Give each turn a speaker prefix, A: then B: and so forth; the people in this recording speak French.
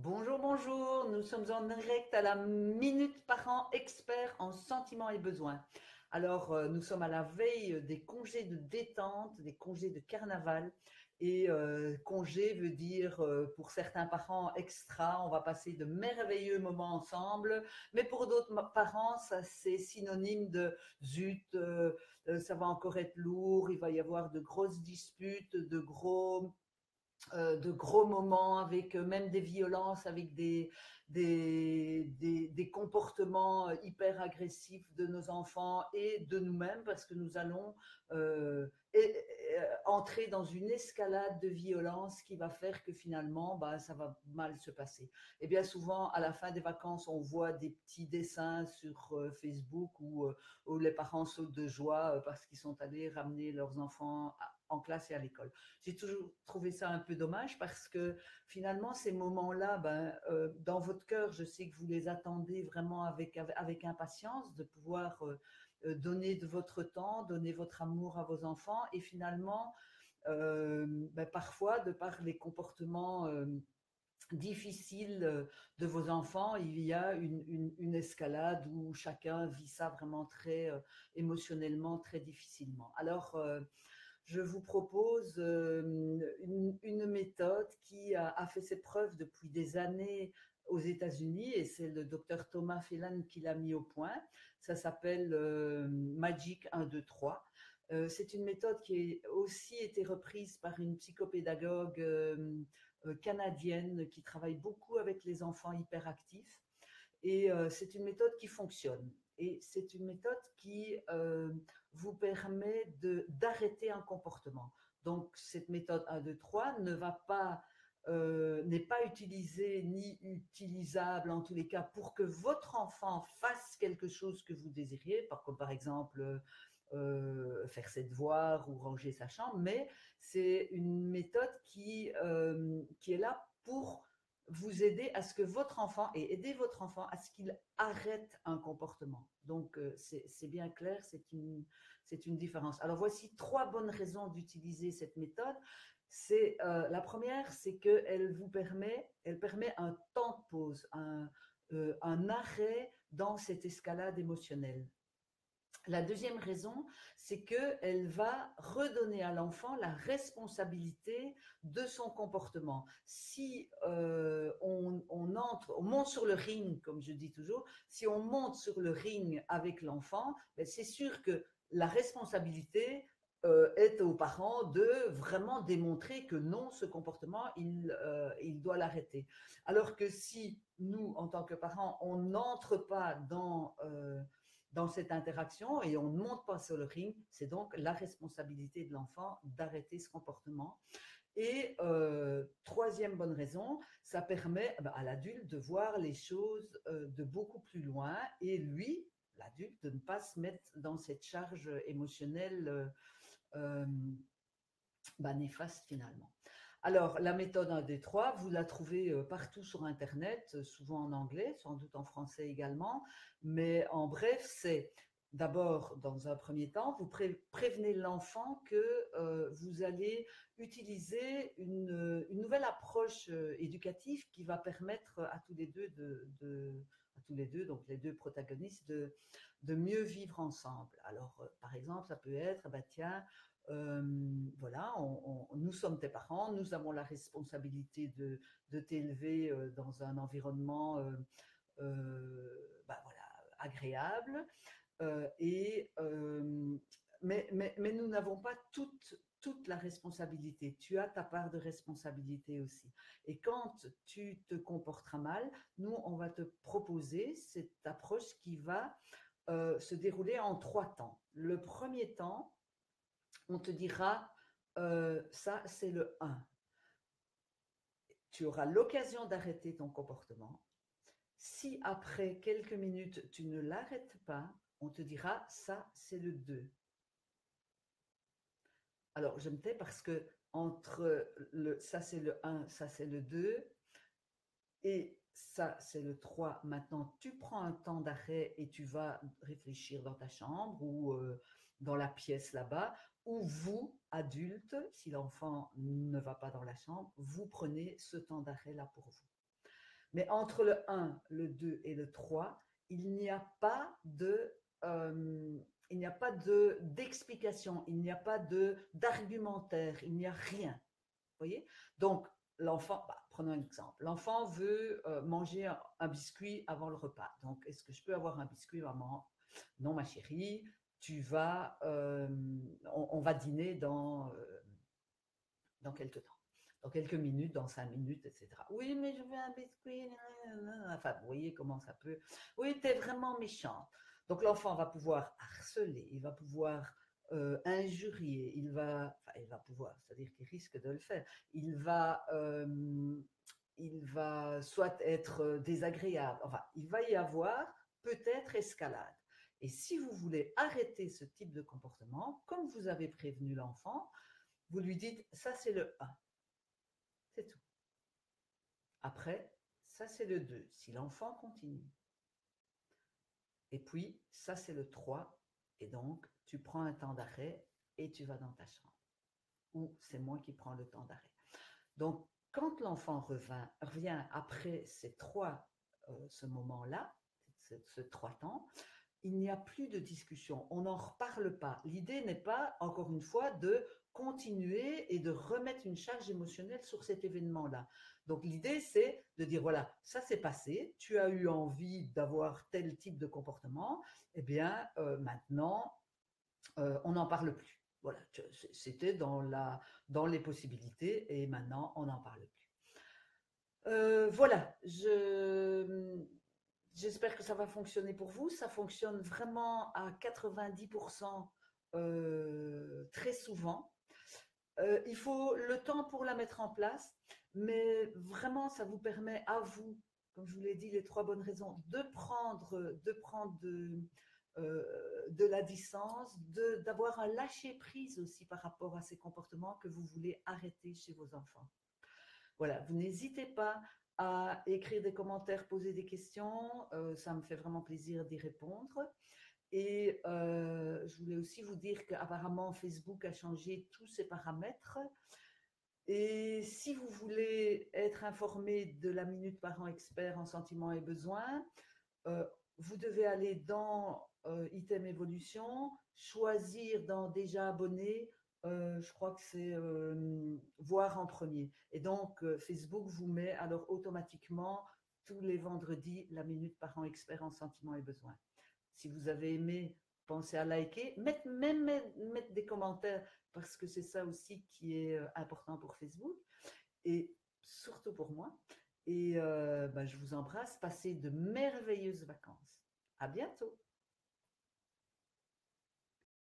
A: Bonjour, bonjour, nous sommes en direct à la Minute Parents Experts en sentiments et besoins. Alors, nous sommes à la veille des congés de détente, des congés de carnaval. Et congé veut dire pour certains parents extra, on va passer de merveilleux moments ensemble. Mais pour d'autres parents, ça c'est synonyme de zut, ça va encore être lourd, il va y avoir de grosses disputes, de gros moments avec même des violences, avec des comportements hyper agressifs de nos enfants et de nous-mêmes, parce que nous allons entrer dans une escalade de violence qui va faire que finalement, bah, ça va mal se passer. Et bien souvent, à la fin des vacances, on voit des petits dessins sur Facebook où les parents sautent de joie parce qu'ils sont allés ramener leurs enfants en classe et à l'école. J'ai toujours trouvé ça un peu dommage parce que finalement, ces moments-là, ben, dans votre cœur, je sais que vous les attendez vraiment avec impatience de pouvoir donner de votre temps, donner votre amour à vos enfants. Et finalement, ben, parfois, de par les comportements difficiles de vos enfants, il y a une escalade où chacun vit ça vraiment très émotionnellement, très difficilement. Alors, je vous propose une méthode qui a fait ses preuves depuis des années aux États-Unis et c'est le docteur Thomas Phelan qui l'a mis au point. Ça s'appelle Magic 1, 2, 3. C'est une méthode qui a aussi été reprise par une psychopédagogue canadienne qui travaille beaucoup avec les enfants hyperactifs. Et c'est une méthode qui fonctionne. Et c'est une méthode qui vous permet d'arrêter un comportement. Donc, cette méthode 1, 2, 3 ne va pas, n'est pas utilisée ni utilisable en tous les cas pour que votre enfant fasse quelque chose que vous désiriez, comme par exemple faire ses devoirs ou ranger sa chambre, mais c'est une méthode qui est là pour vous aider à ce que votre enfant et aider votre enfant à ce qu'il arrête un comportement. Donc, c'est bien clair, c'est une différence. Alors, voici trois bonnes raisons d'utiliser cette méthode. C'est la première, c'est qu'elle elle permet un temps de pause, un arrêt dans cette escalade émotionnelle. La deuxième raison, c'est qu'elle va redonner à l'enfant la responsabilité de son comportement. Si on monte sur le ring, comme je dis toujours, si on monte sur le ring avec l'enfant, ben c'est sûr que la responsabilité est aux parents de vraiment démontrer que non, ce comportement, il doit l'arrêter. Alors que si nous, en tant que parents, on n'entre pas dans cette interaction et on ne monte pas sur le ring, c'est donc la responsabilité de l'enfant d'arrêter ce comportement. Et troisième bonne raison, ça permet à l'adulte de voir les choses de beaucoup plus loin et lui, l'adulte, de ne pas se mettre dans cette charge émotionnelle euh, néfaste finalement. Alors, la méthode 1, 2, 3, vous la trouvez partout sur Internet, souvent en anglais, sans doute en français également. Mais en bref, c'est d'abord, dans un premier temps, vous prévenez l'enfant que vous allez utiliser une nouvelle approche éducative qui va permettre à tous les deux, à tous les deux, donc les deux protagonistes, de mieux vivre ensemble. Alors, par exemple, ça peut être, bah, tiens, euh, voilà, nous sommes tes parents, nous avons la responsabilité de t'élever dans un environnement voilà, agréable. Et, mais nous n'avons pas toute la responsabilité. Tu as ta part de responsabilité aussi. Et quand tu te comporteras mal, nous, on va te proposer cette approche qui va se dérouler en trois temps. Le premier temps, on te dira, ça c'est le 1. Tu auras l'occasion d'arrêter ton comportement. Si après quelques minutes tu ne l'arrêtes pas, on te dira, ça c'est le 2. Alors je me tais parce que entre ça c'est le 1, ça c'est le 2, et ça c'est le 3. Maintenant tu prends un temps d'arrêt et tu vas réfléchir dans ta chambre ou dans la pièce là-bas, ou vous, adultes, si l'enfant ne va pas dans la chambre, vous prenez ce temps d'arrêt là pour vous. Mais entre le 1, le 2 et le 3, il n'y a pas de, il n'y a pas d'explication, il n'y a pas d'argumentaire, il n'y a rien. Vous voyez? Donc, l'enfant, prenons un exemple. L'enfant veut manger un biscuit avant le repas. Donc, est-ce que je peux avoir un biscuit, maman? Non, ma chérie, on va dîner dans quelques temps, dans quelques minutes, dans 5 minutes, etc. Oui, mais je veux un biscuit. Enfin, vous voyez comment ça peut. Oui, tu es vraiment méchante. Donc l'enfant va pouvoir harceler, il va pouvoir injurier, il va pouvoir, c'est-à-dire qu'il risque de le faire. Il va soit être désagréable. Enfin, il va y avoir peut-être escalade. Et si vous voulez arrêter ce type de comportement, comme vous avez prévenu l'enfant, vous lui dites, ça c'est le 1, c'est tout. Après, ça c'est le 2, si l'enfant continue. Et puis, ça c'est le 3, et donc tu prends un temps d'arrêt et tu vas dans ta chambre. Ou c'est moi qui prends le temps d'arrêt. Donc, quand l'enfant revient après ce moment-là, ce 3 temps, il n'y a plus de discussion, on n'en reparle pas. L'idée n'est pas, encore une fois, de continuer et de remettre une charge émotionnelle sur cet événement-là. Donc l'idée, c'est de dire, voilà, ça s'est passé, tu as eu envie d'avoir tel type de comportement, eh bien maintenant, on n'en parle plus. Voilà, c'était dans les possibilités et maintenant, on n'en parle plus. Voilà, j'espère que ça va fonctionner pour vous. Ça fonctionne vraiment à 90% très souvent. Il faut le temps pour la mettre en place, mais vraiment, ça vous permet à vous, comme je vous l'ai dit, les 3 bonnes raisons, de la distance, d'avoir un lâcher-prise aussi par rapport à ces comportements que vous voulez arrêter chez vos enfants. Voilà, vous n'hésitez pas à écrire des commentaires, poser des questions. Ça me fait vraiment plaisir d'y répondre. Et je voulais aussi vous dire qu'apparemment, Facebook a changé tous ses paramètres. Et si vous voulez être informé de la Minute Parent Expert en sentiments et besoins, vous devez aller dans Item Évolution, choisir dans Déjà abonné, je crois que c'est voir en premier. Et donc, Facebook vous met alors automatiquement tous les vendredis la Minute Parent Expert en sentiments et besoins. Si vous avez aimé, pensez à liker, mettre des commentaires parce que c'est ça aussi qui est important pour Facebook et surtout pour moi. Et je vous embrasse, passez de merveilleuses vacances. À bientôt.